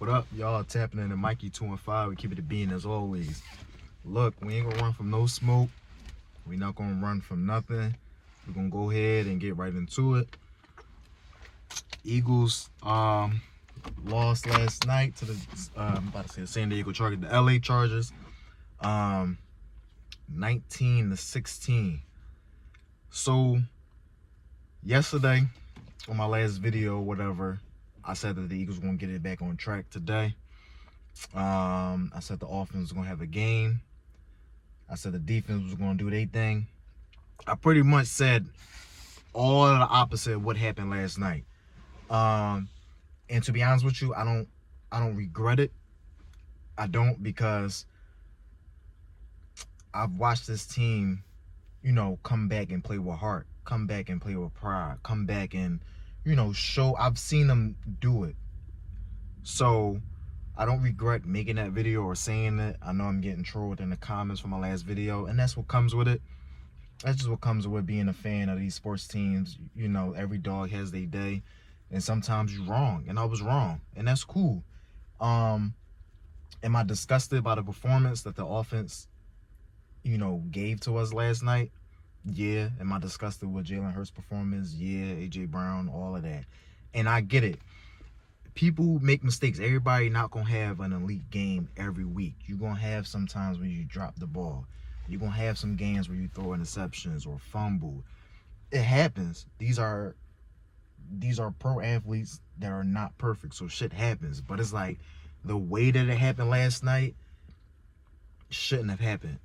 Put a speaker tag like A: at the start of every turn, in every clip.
A: What up, y'all? Tapping in the Mikey 2 and 5. We keep it a bean as always. Look, we ain't gonna run from no smoke. We not gonna run from nothing. We're gonna go ahead and get right into it. Eagles lost last night to the I'm about to say the San Diego Chargers, the LA Chargers. 19-16. So yesterday on my last video, whatever, I said that the Eagles were gonna get it back on track today. I said the offense was gonna have a game. I said the defense was gonna do their thing. I pretty much said all of the opposite of what happened last night. And to be honest with you, I don't regret it. I don't, because I've watched this team, come back and play with heart, come back and play with pride, come back and, show. I've seen them do it. So I don't regret making that video or saying it. I know I'm getting trolled in the comments for my last video, and that's what comes with it. That's just what comes with being a fan of these sports teams. Every dog has their day, and sometimes you're wrong, and I was wrong, and that's cool. Am I disgusted by the performance that the offense, gave to us last night? Yeah. Am I disgusted with Jalen Hurts' performance? Yeah. AJ Brown, all of that. And I get it. People make mistakes. Everybody not gonna have an elite game every week. You're gonna have sometimes when you drop the ball. You're gonna have some games where you throw interceptions or fumble. It happens. These are pro athletes that are not perfect, so shit happens. But it's like the way that it happened last night shouldn't have happened.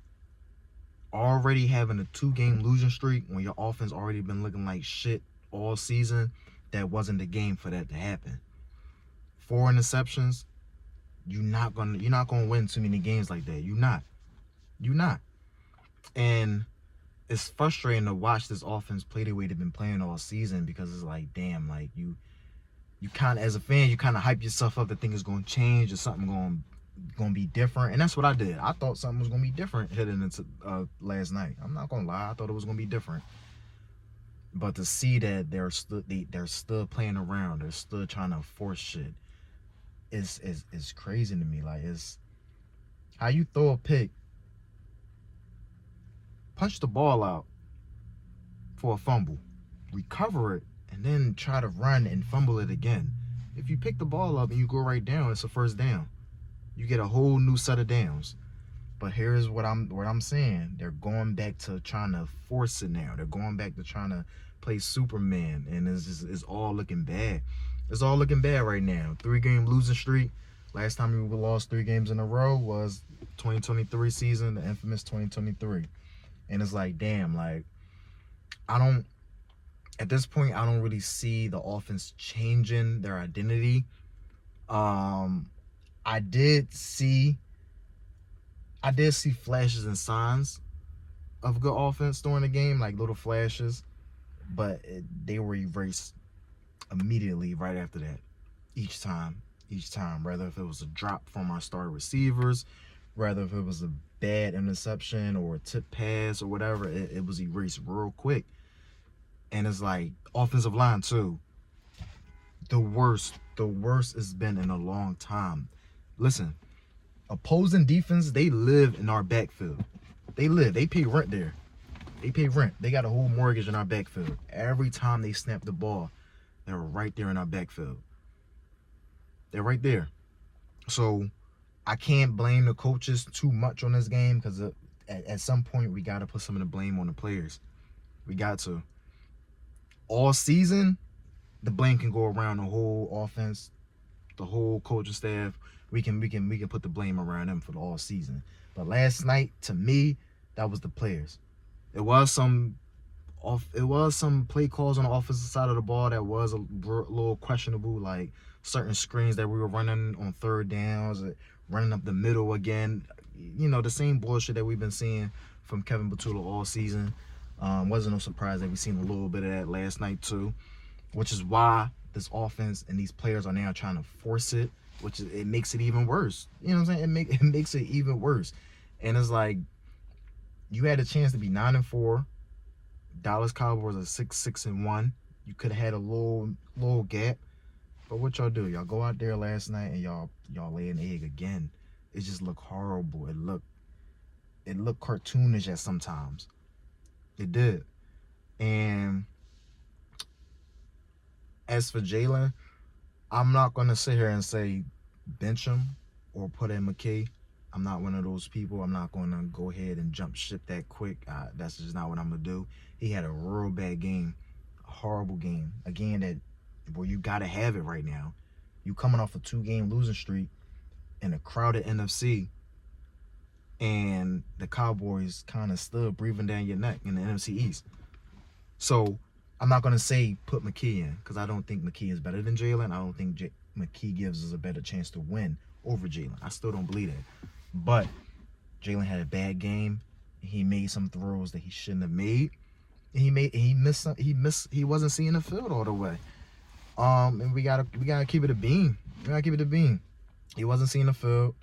A: Already having a 2-game losing streak when your offense already been looking like shit all season, that wasn't the game for that to happen. 4 interceptions, you're not gonna win too many games like that. You're not. And it's frustrating to watch this offense play the way they've been playing all season, because it's like, damn, like you kind of, as a fan, you kind of hype yourself up that things gonna change or something gonna be different. And that's what I did. I thought something was gonna be different heading into last night. I'm not gonna lie, I thought it was gonna be different. But to see that they're still playing around, they're still trying to force shit, is crazy to me. Like, it's how you throw a pick, punch the ball out for a fumble, recover it, and then try to run and fumble it again. If you pick the ball up and you go right down, it's a first down. You get a whole new set of downs. But here's what I'm saying. They're going back to trying to force it now. They're going back to trying to play Superman, and it's all looking bad. It's all looking bad right now. 3-game losing streak. Last time we lost 3 games in a row was 2023 season, the infamous 2023. And it's like, damn, like, at this point, I don't really see the offense changing their identity. I did see flashes and signs of good offense during the game, like little flashes, but they were erased immediately right after that. Each time, whether if it was a drop from our star receivers, whether if it was a bad interception or a tip pass or whatever, it was erased real quick. And it's like, offensive line too, the worst it's been in a long time. Listen, opposing defense, they live in our backfield. They pay rent there. They got a whole mortgage in our backfield. Every time they snap the ball, they're right there in our backfield. They're right there. So I can't blame the coaches too much on this game, because at some point we got to put some of the blame on the players. We got to. All season, the blame can go around the whole offense, the whole coaching staff. We can put the blame around them for the all season. But last night, to me, that was the players. It was some play calls on the offensive side of the ball that was a little questionable, like certain screens that we were running on 3rd downs, running up the middle again. The same bullshit that we've been seeing from Kevin Batula all season. Wasn't no surprise that we seen a little bit of that last night too, which is why this offense and these players are now trying to force it, it makes it even worse. You know what I'm saying? It makes it even worse. And it's like, you had a chance to be 9-4. Dallas Cowboys are 6-1. You could have had a little gap. But what y'all do? Y'all go out there last night and y'all lay an egg again. It just looked horrible. It looked cartoonish at sometimes. It did. And as for Jalen, I'm not gonna sit here and say bench him or put in McKay. I'm not one of those people. I'm not gonna go ahead and jump ship that quick. That's just not what I'm gonna do. He had a real bad game, a horrible game, a game that where you gotta have it right now. You coming off a 2-game losing streak in a crowded NFC, and the Cowboys kind of still breathing down your neck in the NFC East. So I'm not gonna say put McKee in because I don't think McKee is better than Jalen. I don't think McKee gives us a better chance to win over Jalen. I still don't believe that. But Jalen had a bad game. He made some throws that he shouldn't have made. He wasn't seeing the field all the way. And we gotta keep it a beam. We gotta keep it a beam. He wasn't seeing the field.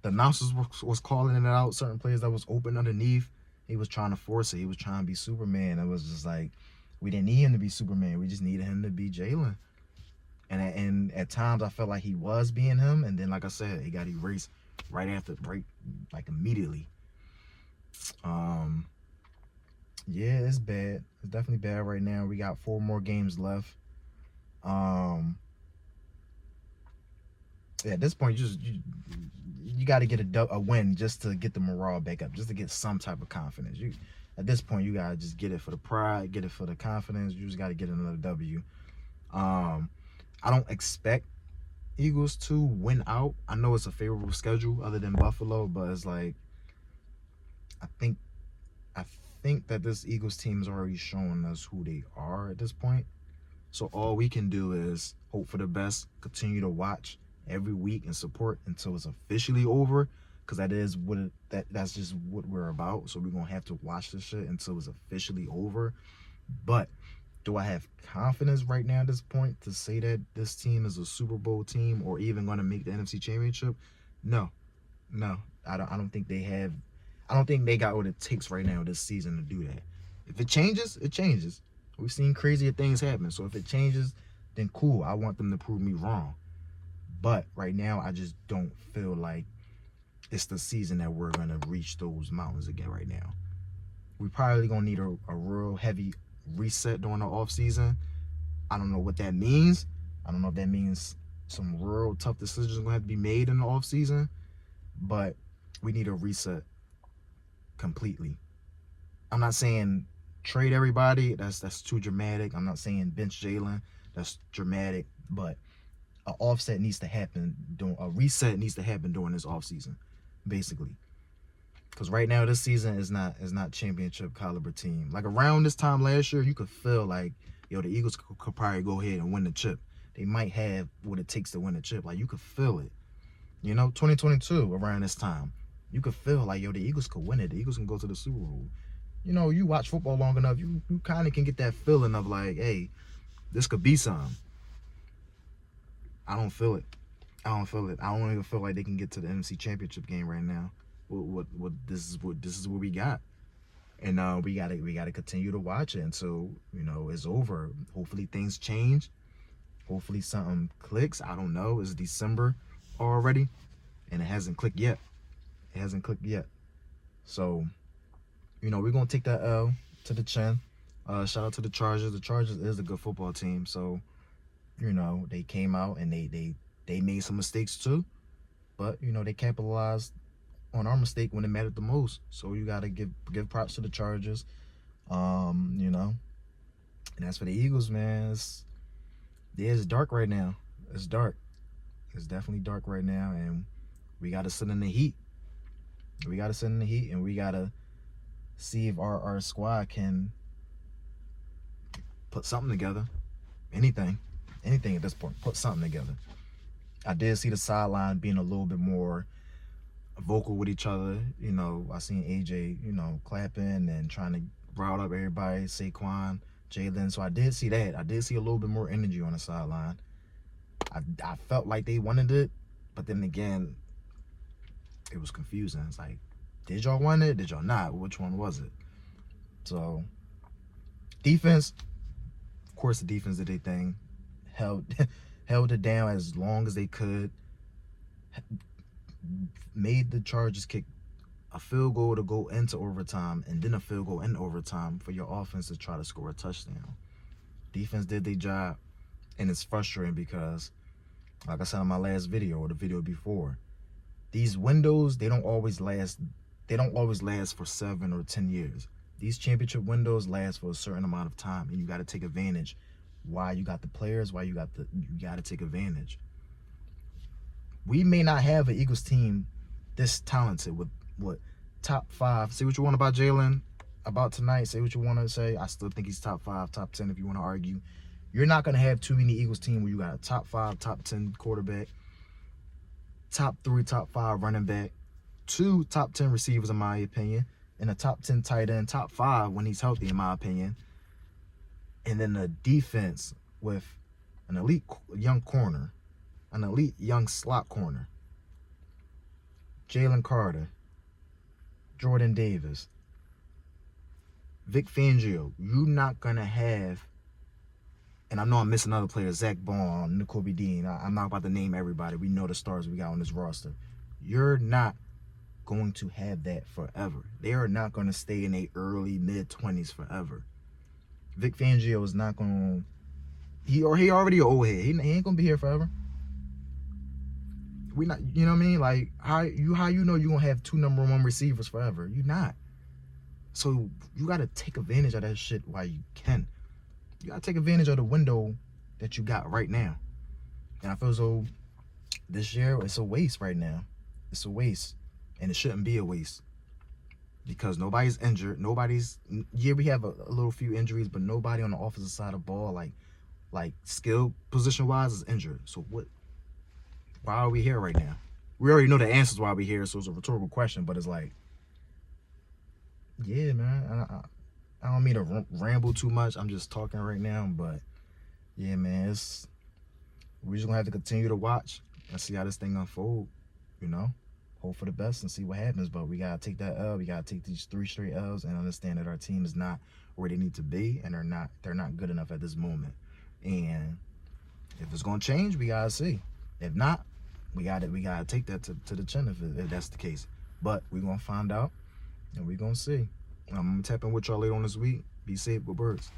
A: The announcers was calling it out. Certain players that was open underneath. He was trying to force it. He was trying to be Superman. It was just like we didn't need him to be Superman. We just needed him to be Jalen. And at times I felt like he was being him. And then, like I said, he got erased right like immediately. Yeah, it's bad. It's definitely bad right now. We got 4 more games left. At this point, you got to get a win just to get the morale back up, just to get some type of confidence. At this point, you got to just get it for the pride, get it for the confidence. You just got to get another W. I don't expect Eagles to win out. I know it's a favorable schedule other than Buffalo, but it's like I think that this Eagles team is already showing us who they are at this point. So all we can do is hope for the best, continue to watch every week and support until it's officially over, because that's just what we're about. So we're gonna have to watch this shit until it's officially over. But do I have confidence right now at this point to say that this team is a Super Bowl team or even going to make the NFC Championship? No. I don't think they have. I don't think they got what it takes right now this season to do that. If it changes, it changes. We've seen crazier things happen. So if it changes, then cool. I want them to prove me wrong. But right now, I just don't feel like it's the season that we're going to reach those mountains again right now. We probably going to need a real heavy reset during the off season. I don't know what that means. I don't know if that means some real tough decisions are going to have to be made in the off season, but we need a reset completely. I'm not saying trade everybody. That's too dramatic. I'm not saying bench Jalen. That's dramatic. But a reset needs to happen during this off season, basically. Because right now this season is not championship caliber team. Like around this time last year, you could feel like, the Eagles could probably go ahead and win the chip. They might have what it takes to win the chip. Like you could feel it. 2022 around this time, you could feel like, the Eagles could win it. The Eagles can go to the Super Bowl. You watch football long enough, you kind of can get that feeling of like, hey, this could be something. I don't feel it. I don't even feel like they can get to the NFC Championship game right now. This is what we got, and we gotta continue to watch it until it's over. Hopefully things change. Hopefully something clicks. I don't know. It's December already, and it hasn't clicked yet. So, we're gonna take that L to the chin. Shout out to the Chargers. The Chargers is a good football team. So, they came out and they made some mistakes too, but they capitalized on our mistake when it mattered the most. So you gotta give props to the Chargers. And as for the Eagles, man, it's dark right now. It's dark. It's definitely dark right now, and we gotta sit in the heat. And we gotta see if our squad can put something together. Anything at this point, put something together. I did see the sideline being a little bit more vocal with each other. I seen AJ, clapping and trying to rile up everybody, Saquon, Jalen. So I did see that. I did see a little bit more energy on the sideline. I felt like they wanted it, but then again, it was confusing. It's like, did y'all want it? Did y'all not? Which one was it? So, defense, of course, the defense did their thing. Held held it down as long as they could, made the Chargers kick a field goal to go into overtime, and then a field goal in overtime for your offense to try to score a touchdown. Defense did their job, and it's frustrating because, like I said in my last video or the video before, these windows, they don't always last for 7 or 10 years. These championship windows last for a certain amount of time, and you got to take advantage. Why you got the players, you got to take advantage. We may not have an Eagles team this talented with what, top 5. Say what you want about Jalen about tonight. Say what you want to say. I still think he's top 5, top 10 if you want to argue. You're not going to have too many Eagles team where you got a top 5, top 10 quarterback, top 3, top 5 running back, 2 top 10 receivers in my opinion, and a top 10 tight end, top 5 when he's healthy in my opinion. And then the defense with an elite young corner, an elite young slot corner, Jalen Carter, Jordan Davis, Vic Fangio. You're not going to have, and I know I'm missing other players, Zach Bond, N'Kobe Dean. I'm not about to name everybody. We know the stars we got on this roster. You're not going to have that forever. They are not going to stay in their early, mid-20s forever. Vic Fangio is not going to, he already an old head. He ain't going to be here forever. We not, you know what I mean? Like, how you know you're going to have 2 number 1 receivers forever? You're not. So you got to take advantage of that shit while you can. You got to take advantage of the window that you got right now. And I feel as though this year, it's a waste right now. It's a waste. And it shouldn't be a waste. Because nobody's injured. We have a little few injuries, but nobody on the offensive side of the ball, like skill position-wise, is injured. So what? Why are we here right now? We already know the answers why we're here, so it's a rhetorical question, but it's like, yeah, man. I don't mean to ramble too much. I'm just talking right now, but yeah, man, we're just gonna have to continue to watch and see how this thing unfold, you know? Hope for the best and see what happens, but we gotta take that L. We gotta take these 3 straight L's and understand that our team is not where they need to be, and they're not good enough at this moment. And if it's gonna change, we gotta see. If not, we gotta take that to the chin if that's the case. But we're gonna find out, and we're gonna see. I'm gonna tap in with y'all later on this week. Be safe with birds.